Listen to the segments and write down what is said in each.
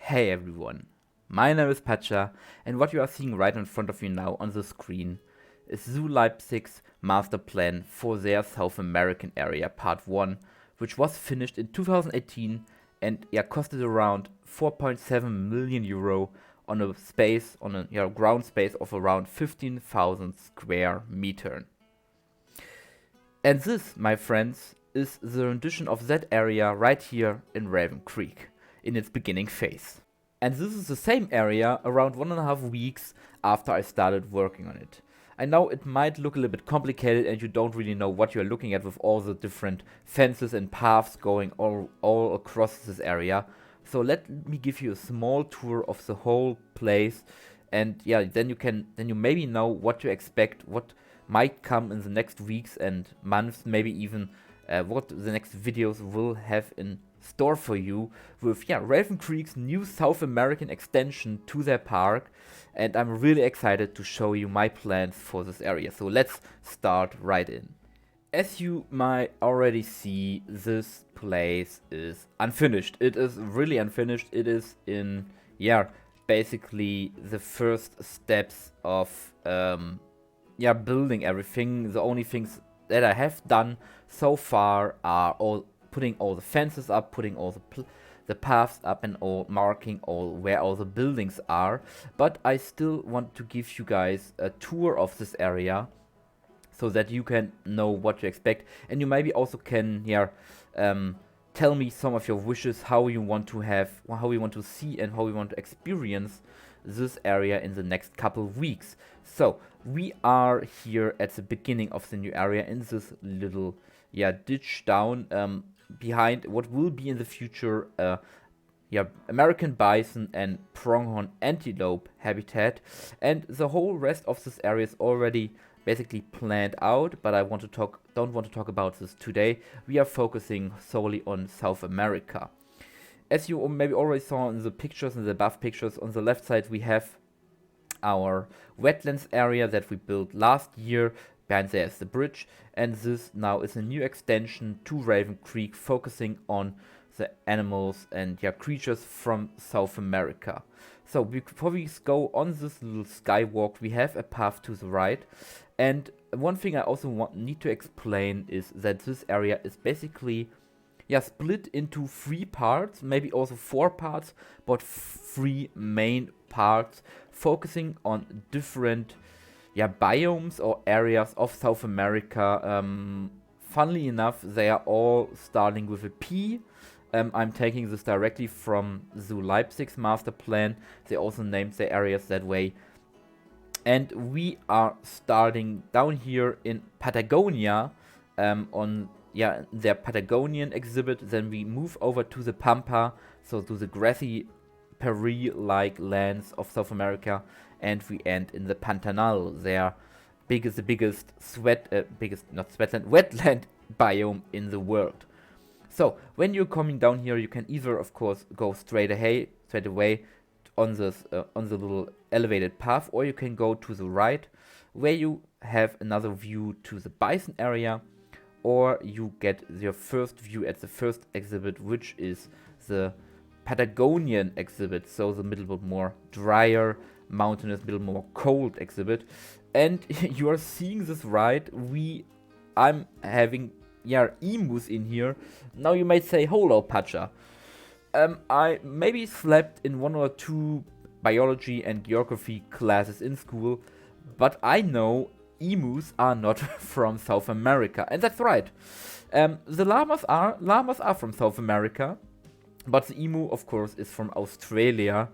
Hey everyone, my name is Pacha, and what you are seeing right in front of you now on the screen is Zoo Leipzig's master plan for their South American area, part 1, which was finished in 2018 and costed around 4.7 million euro on a ground space of around 15,000 square meter. And this, my friends, is the rendition of that area right here in Raven Creek, in its beginning phase. And this is the same area around 1.5 weeks after I started working on it. I know it might look a little bit complicated and you don't really know what you're looking at with all the different fences and paths going all across this area. So let me give you a small tour of the whole place, and then you maybe know what to expect, what might come in the next weeks and months, maybe even what the next videos will have in store for you with Raven Creek's new South American extension to their park. And I'm really excited to show you my plans for this area. So let's start right in. As you might already see, this place is unfinished. It is really unfinished. It is in basically the first steps of building everything. The only things that I have done so far are putting all the fences up, putting all the paths up, and marking where all the buildings are. But I still want to give you guys a tour of this area so that you can know what to expect, and you maybe also can tell me some of your wishes, how you want to see and how you want to experience this area in the next couple of weeks. So we are here at the beginning of the new area in this little ditch down behind what will be in the future American bison and pronghorn antelope habitat, and the whole rest of this area is already basically planned out, but I don't want to talk about this today. We are focusing solely on South America. As you maybe already saw in the pictures, in the above pictures, on the left side we have our wetlands area that we built last year. Behind there is the bridge, and this now is a new extension to Raven Creek, focusing on the animals and creatures from South America. So before we go on this little skywalk, we have a path to the right, and one thing I also need to explain is that this area is basically split into 3 parts, maybe also 4 parts, but 3 main parts focusing on different biomes or areas of South America. Funnily enough, they are all starting with a P. I'm taking this directly from Zoo Leipzig's master plan. They also named their areas that way. And we are starting down here in Patagonia on their Patagonian exhibit. Then we move over to the Pampa, so to the grassy prairie-like lands of South America, and we end in the Pantanal, the biggest wetland biome in the world. So when you're coming down here, you can either of course go straight away on this on the little elevated path, or you can go to the right where you have another view to the bison area, or you get your first view at the first exhibit, which is the Patagonian exhibit, so the little bit more drier, mountainous, little more cold exhibit. And you are seeing this right. I'm having emus in here. Now you might say, hello Pacha. I maybe slept in 1 or 2 biology and geography classes in school, but I know emus are not from South America, and that's right. The llamas are from South America, but the emu, of course, is from Australia,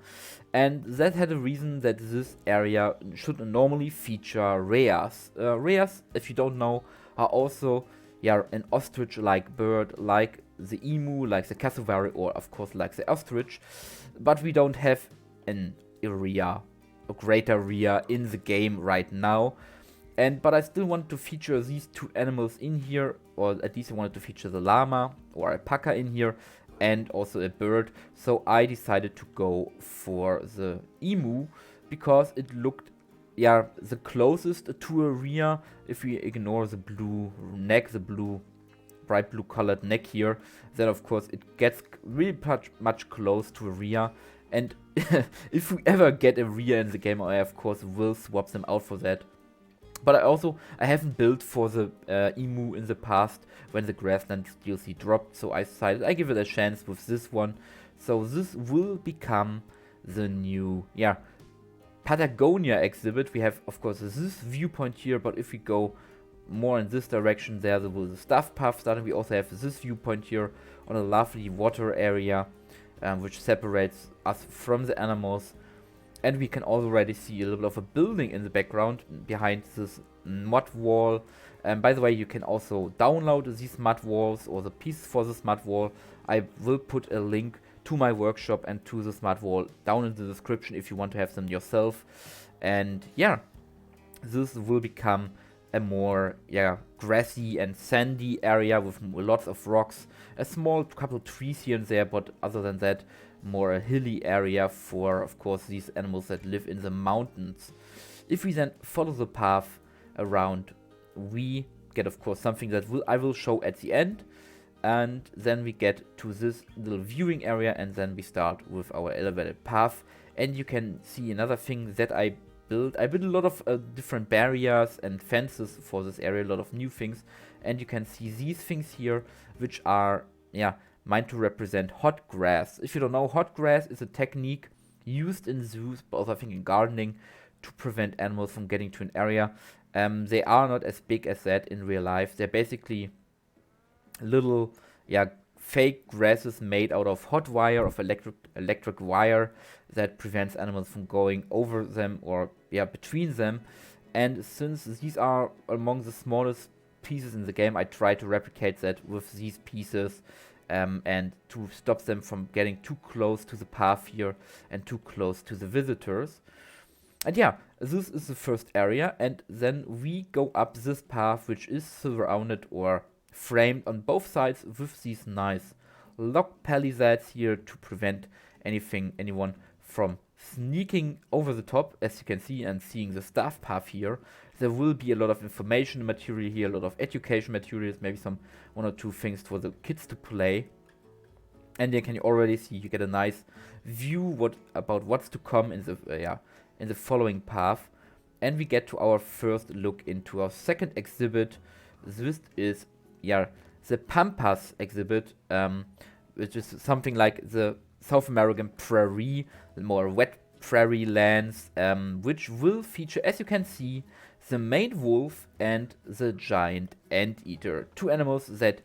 and that had a reason that this area should normally feature rheas. Rheas, if you don't know, are also an ostrich-like bird, like the emu, like the cassowary, or of course like the ostrich, but we don't have a greater rhea in the game right now. But I still want to feature these 2 animals in here, or at least I wanted to feature the llama or alpaca in here, and also a bird. So I decided to go for the emu because it looked the closest to a rhea. If we ignore the blue neck, the bright blue colored neck here, then of course it gets really much close to a rhea. And if we ever get a rear in the game, I of course will swap them out for that. But I haven't built for the emu in the past when the grassland DLC dropped, so I decided I give it a chance with this one. So this will become the new, Patagonia exhibit. We have, of course, this viewpoint here, but if we go more in this direction, there will the staff path starting. We also have this viewpoint here on a lovely water area, which separates us from the animals. And we can already see a little bit of a building in the background behind this mud wall. By the way, you can also download these mud walls or the pieces for this mud wall. I will put a link to my workshop and to this mud wall down in the description if you want to have them yourself. And yeah, this will become a more grassy and sandy area with lots of rocks, a small couple trees here and there, but other than that, more a hilly area for, of course, these animals that live in the mountains. If we then follow the path around, we get, of course, something that I will show at the end, and then we get to this little viewing area, and then we start with our elevated path. And you can see another thing that I built. I built a lot of different barriers and fences for this area, a lot of new things, and you can see these things here, which are meant to represent hot grass. If you don't know, hot grass is a technique used in zoos, but also I think in gardening, to prevent animals from getting to an area. They are not as big as that in real life. They're basically little fake grasses made out of hot wire, of electric wire, that prevents animals from going over them or between them. And since these are among the smallest pieces in the game, I try to replicate that with these pieces. And to stop them from getting too close to the path here and too close to the visitors. And this is the first area, and then we go up this path, which is surrounded or framed on both sides with these nice log palisades here to prevent anyone from sneaking over the top, as you can see, and seeing the staff path here. There will be a lot of information material here, a lot of education materials, maybe some one or two things for the kids to play. And you can already see you get a nice view about what's to come in the following path. And we get to our first look into our second exhibit. This is the Pampas exhibit, which is something like the South American prairie, the more wet prairie lands, which will feature, as you can see, the maned wolf and the giant anteater. Two animals that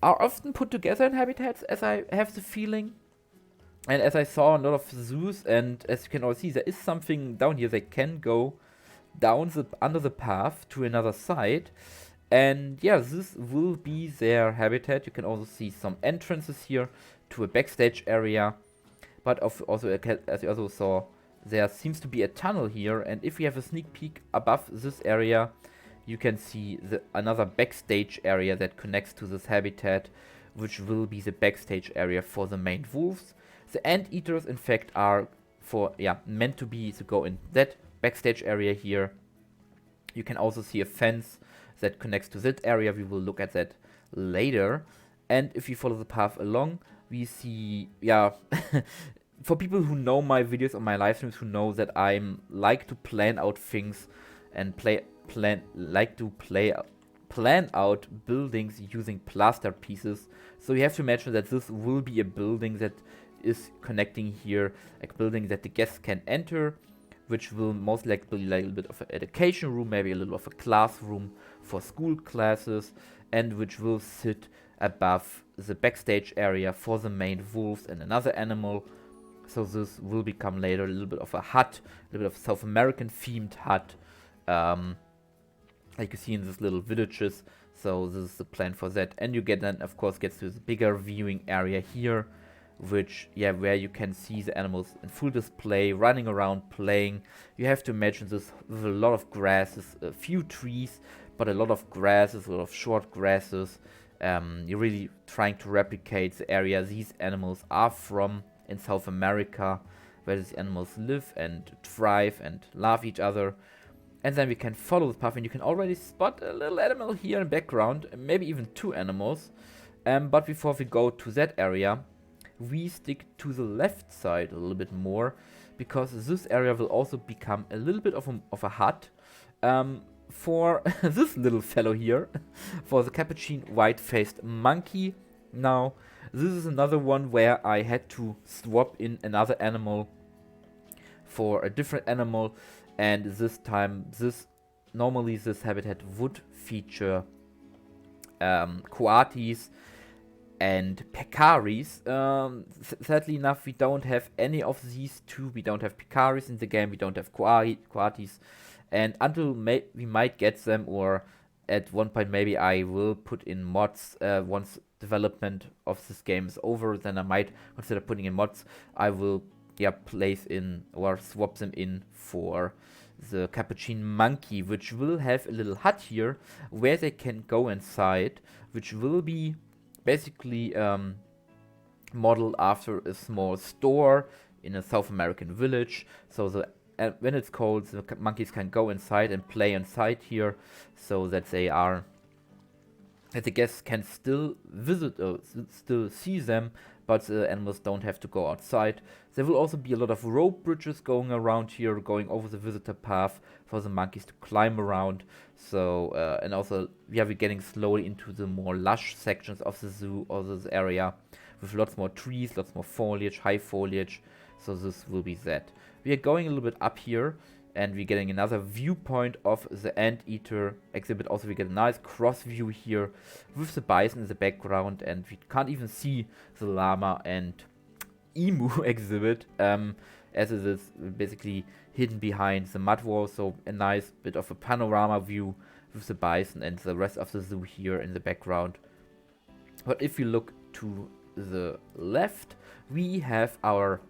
are often put together in habitats, as I have the feeling. And as I saw in a lot of zoos, and as you can all see, there is something down here. They can go down under the path to another side. And this will be their habitat. You can also see some entrances here to a backstage area. But also, as you also saw, there seems to be a tunnel here, and if we have a sneak peek above this area, you can see another backstage area that connects to this habitat, which will be the backstage area for the maned wolves. The anteaters, in fact, are meant to go in that backstage area here. You can also see a fence that connects to that area. We will look at that later. And if you follow the path along, we see for people who know my videos or my live streams, who know that I like to plan out things and plan out buildings using plaster pieces. So you have to imagine that this will be a building that is connecting here, a building that the guests can enter, which will most likely be like a little bit of an education room, maybe a little of a classroom for school classes, and which will sit above the backstage area for the maned wolves and another animal. So this will become later a little bit of a hut, a little bit of South American themed hut, like you see in these little villages. So this is the plan for that. And you then, of course, get to the bigger viewing area here, which, where you can see the animals in full display, running around, playing. You have to imagine this with a lot of grasses, a few trees, but a lot of grasses, a lot of short grasses. You're really trying to replicate the area these animals are from in South America, where these animals live and thrive and love each other. And then we can follow the path, and you can already spot a little animal here in the background, maybe even two animals. But before we go to that area, we stick to the left side a little bit more, because this area will also become a little bit of a hut for this little fellow here, for the capuchin white-faced monkey. Now, this is another one where I had to swap in another animal for a different animal, and this time normally this habitat would feature coatis and peccaries. Sadly enough, we don't have any of these two. We don't have peccaries in the game, we don't have coatis, and until we might get them, or at one point maybe I will put in mods once development of this game is over, then I might consider putting in mods. I will place in or swap them in for the capuchin monkey, which will have a little hut here where they can go inside, which will be basically modeled after a small store in a South American village. So when it's cold, the monkeys can go inside and play inside here, so that the guests can still visit, still see them, but the animals don't have to go outside. There will also be a lot of rope bridges going around here, going over the visitor path for the monkeys to climb around. So, and also, we're getting slowly into the more lush sections of the zoo or this area, with lots more trees, lots more foliage, high foliage. So this will be that. We are going a little bit up here, and we're getting another viewpoint of the anteater exhibit. Also, we get a nice cross view here with the bison in the background, and we can't even see the llama and emu exhibit, as it is basically hidden behind the mud wall. So a nice bit of a panorama view with the bison and the rest of the zoo here in the background. But if you look to the left, we have our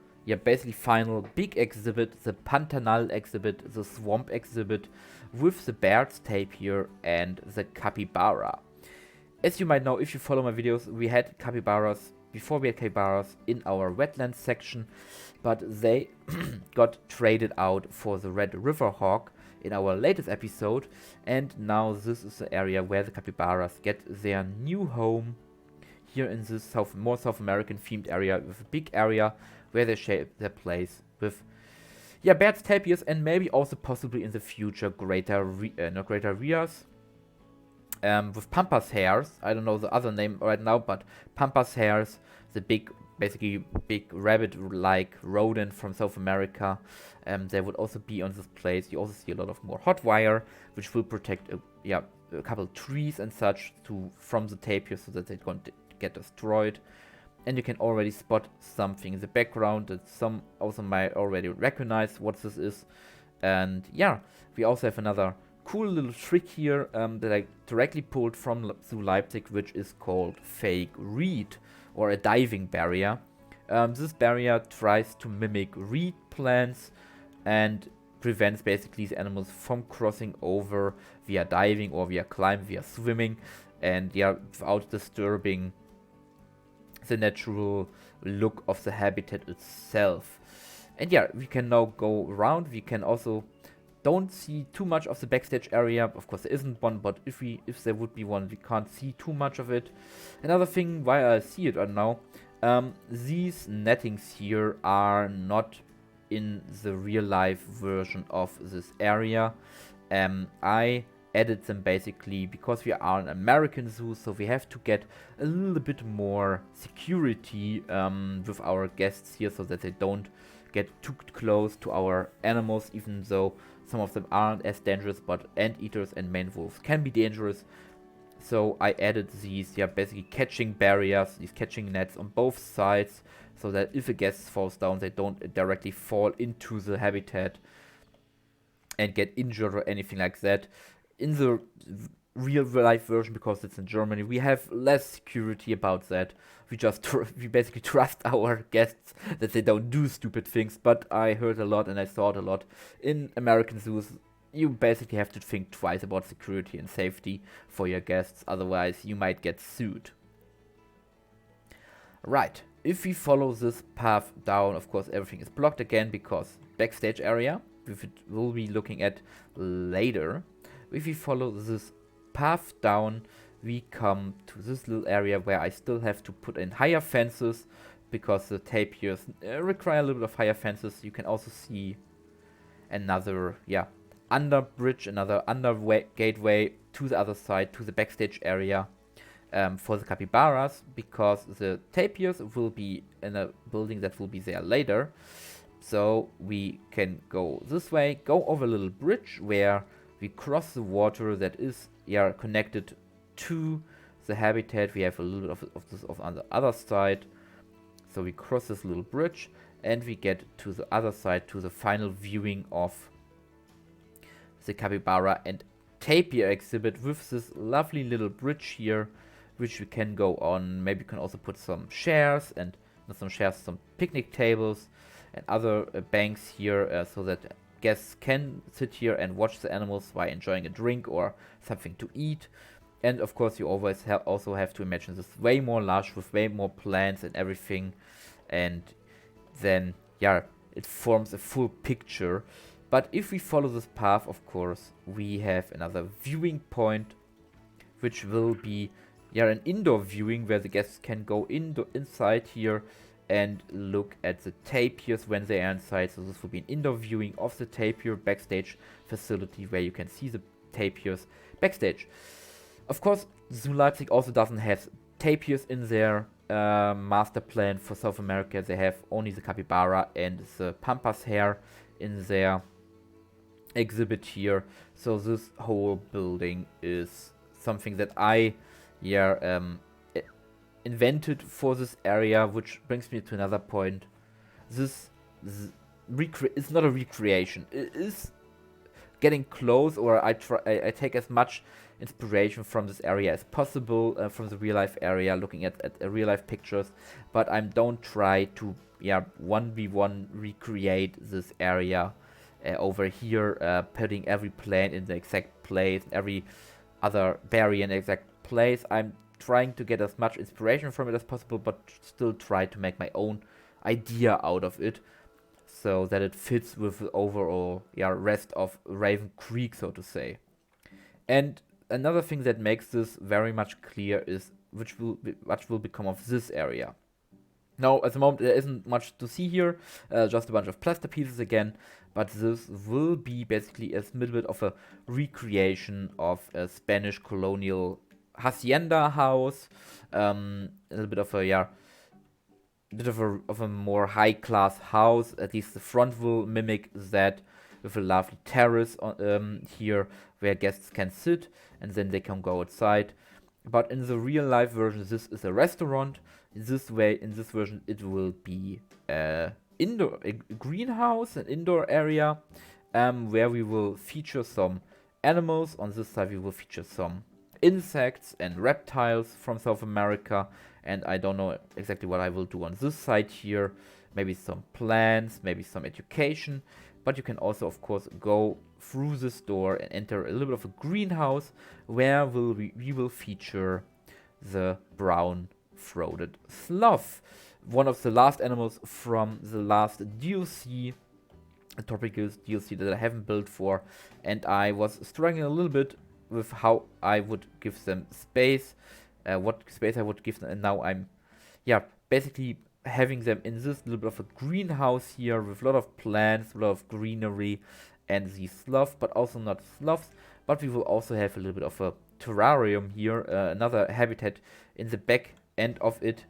basically final big exhibit, the Pantanal exhibit, the swamp exhibit, with the Baird's tape here and the capybara. As you might know, if you follow my videos, we had capybaras before. We had capybaras in our wetlands section, but they got traded out for the red river hawk in our latest episode, and now this is the area where the capybaras get their new home, here in this more South American themed area, with a big area where they shape their place with Baird's tapirs, and maybe also possibly in the future greater rheas, with pampas hares. I don't know the other name right now, but pampas hares, the basically big rabbit-like rodent from South America, they would also be on this place. You also see a lot of more hot wire, which will protect a couple trees and such from the tapir, so that they don't get destroyed. And you can already spot something in the background that some also might already recognize what this is. And we also have another cool little trick here that I directly pulled from Zoo Leipzig, which is called fake reed, or a diving barrier. This barrier tries to mimic reed plants and prevents basically these animals from crossing over via diving or via climbing, via swimming, and without disturbing the natural look of the habitat itself. And we can now go around. We can also don't see too much of the backstage area. Of course, there isn't one, but if there would be one, we can't see too much of it. Another thing why I see it right now, these nettings here are not in the real life version of this area. I added them basically because we are an American zoo, so we have to get a little bit more security with our guests here, so that they don't get too close to our animals, even though some of them aren't as dangerous, but anteaters and maned wolves can be dangerous. So I added these basically catching barriers, these catching nets on both sides, so that if a guest falls down, they don't directly fall into the habitat and get injured or anything like that. In the real life version, because it's in Germany, we have less security about that. We basically trust our guests that they don't do stupid things. But I heard a lot and I saw it a lot in American zoos. You basically have to think twice about security and safety for your guests, otherwise you might get sued. Right, if we follow this path down, of course everything is blocked again, because backstage area, which we'll be looking at later. If we follow this path down, we come to this little area where I still have to put in higher fences, because the tapirs require a little bit of higher fences. You can also see another, under bridge, another under gateway to the other side, to the backstage area for the capybaras, because the tapirs will be in a building that will be there later. So we can go this way, go over a little bridge where we cross the water that is connected to the habitat. We have a little bit of this on the other side. So we cross this little bridge and we get to the other side, to the final viewing of the capybara and tapir exhibit with this lovely little bridge here, which we can go on. Maybe we can also put some chairs and some picnic tables and other banks here, so that guests can sit here and watch the animals while enjoying a drink or something to eat. And of course you always also have to imagine this way more lush with way more plants and everything, and then it forms a full picture. But if we follow this path, of course, we have another viewing point, which will be an indoor viewing where the guests can go inside here and look at the tapirs when they are inside. So this will be an indoor viewing of the tapir backstage facility where you can see the tapirs backstage. Of course, Zoo Leipzig also doesn't have tapirs in their master plan for South America. They have only the capybara and the pampas hare in their exhibit here. So this whole building is something that I invented for this area, which brings me to another point. This is not a recreation. It is getting close, or I take as much inspiration from this area as possible, from the real life area, looking at real life pictures, but I don't try to 1v1 recreate this area over here, putting every plant in the exact place, every other barrier in the exact place. I'm trying to get as much inspiration from it as possible, but still try to make my own idea out of it, so that it fits with the overall rest of Raven Creek, so to say. And another thing that makes this very much clear is what will become of this area. Now, at the moment, there isn't much to see here, just a bunch of plaster pieces again, but this will be basically a little bit of a recreation of a Spanish colonial hacienda house, a little bit of a more high class house. At least the front will mimic that, with a lovely terrace on, here where guests can sit and then they can go outside. But in the real life version, this is a restaurant. In this version, it will be a greenhouse, an indoor area, where we will feature some animals. On this side, we will feature some insects and reptiles from South America, and I don't know exactly what I will do on this side here. Maybe some plants, maybe some education, but you can also, of course, go through this door and enter a little bit of a greenhouse where we will feature the brown-throated sloth, one of the last animals from the last DLC, a topical DLC that I haven't built for, and I was struggling a little bit with how I would give them space, what space I would give them, and now I'm basically having them in this little bit of a greenhouse here with a lot of plants, a lot of greenery, and these sloths, but also not sloths, but we will also have a little bit of a terrarium here, another habitat in the back end of it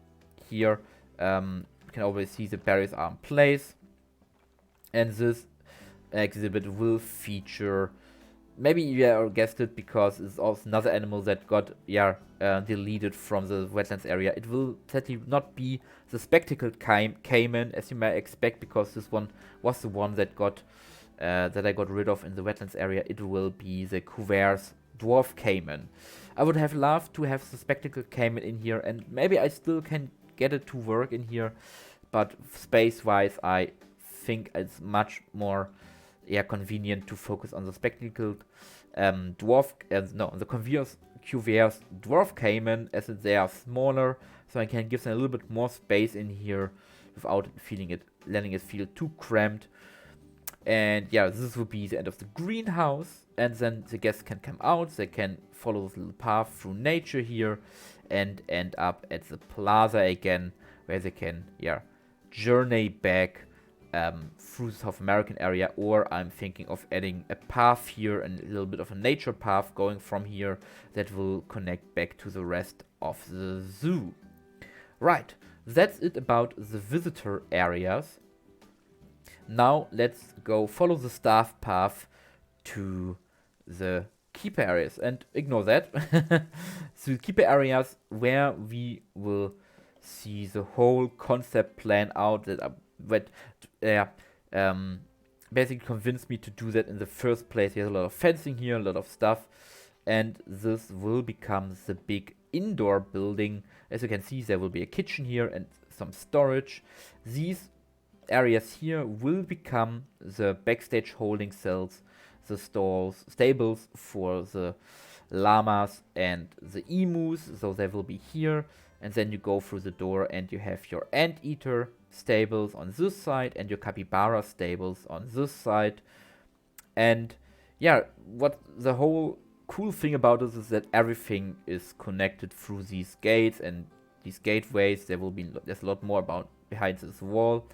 here. You can always see the barriers are in place, and this exhibit will feature, maybe you guessed it, because it's also another animal that got deleted from the wetlands area. It will sadly not be the spectacled caiman, as you may expect, because this one was the one that I got rid of in the wetlands area. It will be the Cuvier's dwarf caiman. I would have loved to have the spectacled caiman in here, and maybe I still can get it to work in here, but space-wise, I think it's much more convenient to focus on the spectacled the Cuvier's dwarf caiman, as they are smaller, so I can give them a little bit more space in here without letting it feel too cramped. And this will be the end of the greenhouse, and then the guests can come out, they can follow this little path through nature here and end up at the plaza again, where they can, journey back through the South American area. Or I'm thinking of adding a path here, and a little bit of a nature path going from here that will connect back to the rest of the zoo. Right, that's it about the visitor areas. Now let's go follow the staff path to the keeper areas, and ignore that. So keeper areas where we will see the whole concept plan out, that basically convinced me to do that in the first place. There's a lot of fencing here, a lot of stuff, and this will become the big indoor building. As you can see, there will be a kitchen here and some storage. These areas here will become the backstage holding cells, the stalls, stables for the llamas and the emus. So they will be here, and then you go through the door and you have your anteater stables on this side and your capybara stables on this side. And yeah, what the whole cool thing about this is that everything is connected through these gates and these gateways. There's a lot more about behind this wall.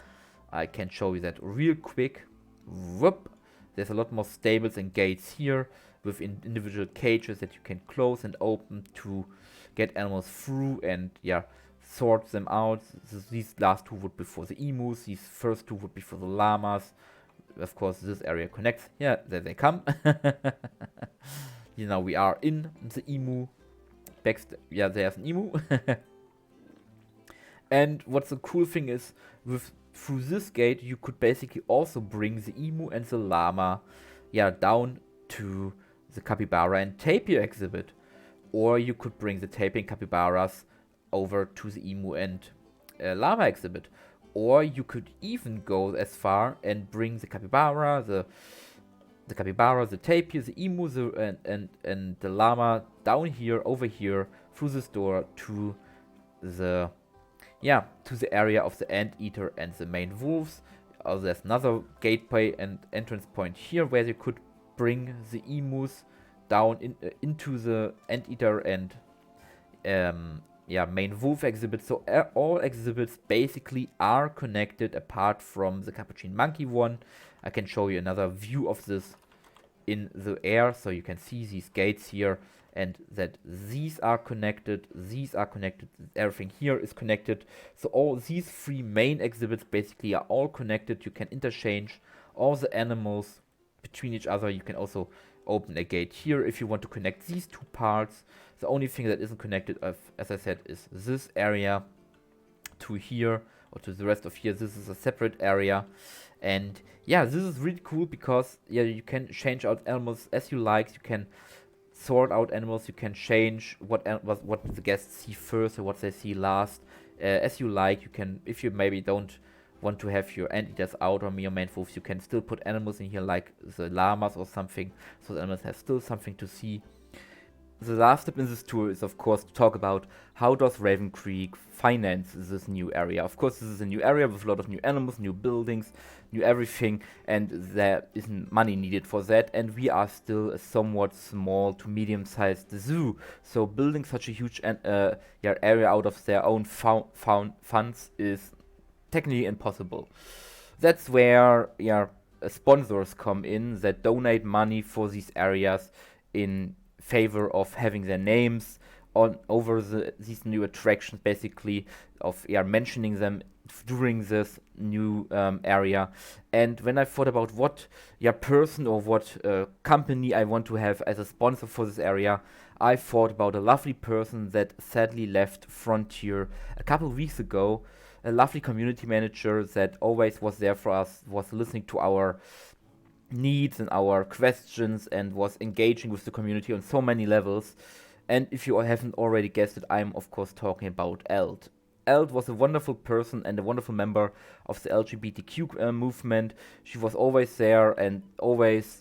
I can show you that real quick. Whoop. There's a lot more stables and gates here with individual cages that you can close and open to get animals through and sort them out. These last two would be for the emus, these first two would be for the llamas. Of course, this area connects. Yeah, there they come. We are in the emu. There's an emu. And what's the cool thing is, through this gate, you could basically also bring the emu and the llama, down to the capybara and tapir exhibit. Or you could bring the tapir and capybaras over to the emu and llama exhibit. Or you could even go as far and bring the capybara, the tapir, the emu, and the llama down here, over here, through this door to the area of the anteater and the main wolves. There's another gateway and entrance point here where you could bring the emus down into the anteater and main wolf exhibit. So all exhibits basically are connected apart from the capuchin monkey one. I can show you another view of this in the air, so you can see these gates here and that these are connected, everything here is connected. So all these three main exhibits basically are all connected. You can interchange all the animals between each other. You can also open a gate here if you want to connect these two parts. The only thing that isn't connected, as I said, is this area to here, or to the rest of here. This is a separate area. And this is really cool because you can change out animals as you like. You can sort out animals. You can change what the guests see first or what they see last, as you like. You can, if you maybe don't want to have your anteaters out or your main wolves, you can still put animals in here like the llamas or something, so the animals have still something to see. The last step in this tour is, of course, to talk about how does Raven Creek finance this new area. Of course, this is a new area with a lot of new animals, new buildings, new everything, and there isn't money needed for that, and we are still a somewhat small to medium-sized zoo, so building such a huge area out of their own funds is technically impossible. That's where sponsors come in that donate money for these areas in favor of having their names on over these new attractions, basically of mentioning them during this new area. And when I thought about what person or what company I want to have as a sponsor for this area, I thought about a lovely person that sadly left Frontier a couple of weeks ago, a lovely community manager that always was there for us, was listening to our needs and our questions and was engaging with the community on so many levels. And if you haven't already guessed it, I'm of course talking about Eld. Eld was a wonderful person and a wonderful member of the LGBTQ movement. She was always there and always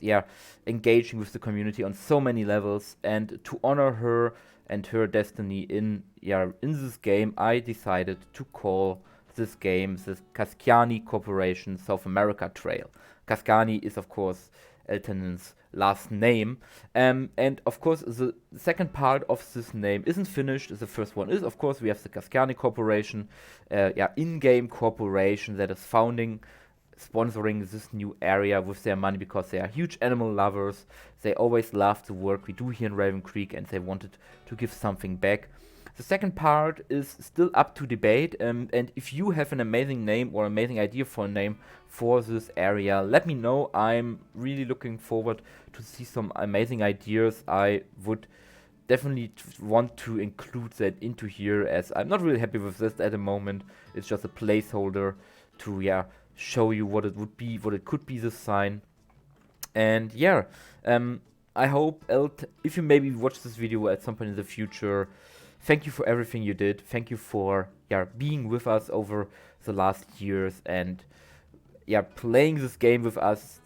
engaging with the community on so many levels. And to honor her and her destiny in this game, I decided to call this game the Kaskiani Corporation South America Trail. Kaskani is, of course, Elton's last name. And of course, the second part of this name isn't finished. The first one is, of course, we have the Cascani Corporation, in-game corporation that is sponsoring this new area with their money because they are huge animal lovers. They always love the work we do here in Raven Creek, and they wanted to give something back. The second part is still up to debate, and if you have an amazing name or amazing idea for a name for this area, let me know. I'm really looking forward to see some amazing ideas. I would definitely want to include that into here, as I'm not really happy with this at the moment. It's just a placeholder to show you what it would be, what it could be, this sign. And I hope if you maybe watch this video at some point in the future, thank you for everything you did. Thank you for being with us over the last years and playing this game with us,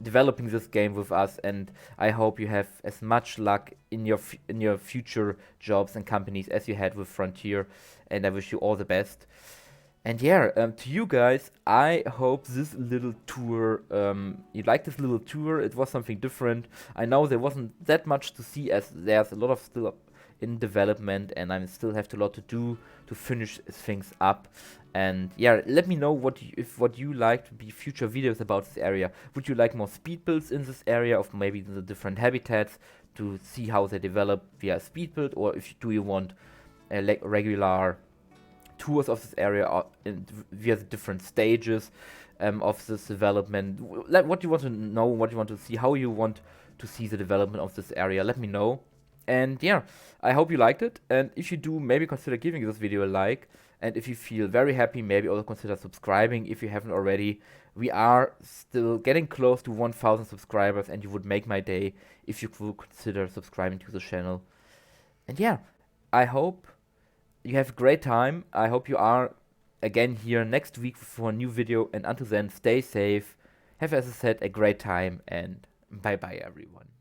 developing this game with us. And I hope you have as much luck in your future jobs and companies as you had with Frontier. And I wish you all the best. And to you guys, I hope this little tour, you liked this little tour. It was something different. I know there wasn't that much to see, as there's a lot of still in development, and I still have a lot to do to finish things up. And let me know what you like to be future videos about this area. Would you like more speed builds in this area of maybe the different habitats to see how they develop via speed build, or do you want regular tours of this area via the different stages of this development? What you want to know, what you want to see, how you want to see the development of this area, let me know. And I hope you liked it, and if you do, maybe consider giving this video a like, and if you feel very happy, maybe also consider subscribing if you haven't already. We are still getting close to 1,000 subscribers, and you would make my day if you could consider subscribing to the channel. And I hope you have a great time. I hope you are again here next week for a new video, and until then, stay safe, have, as I said, a great time, and bye bye everyone.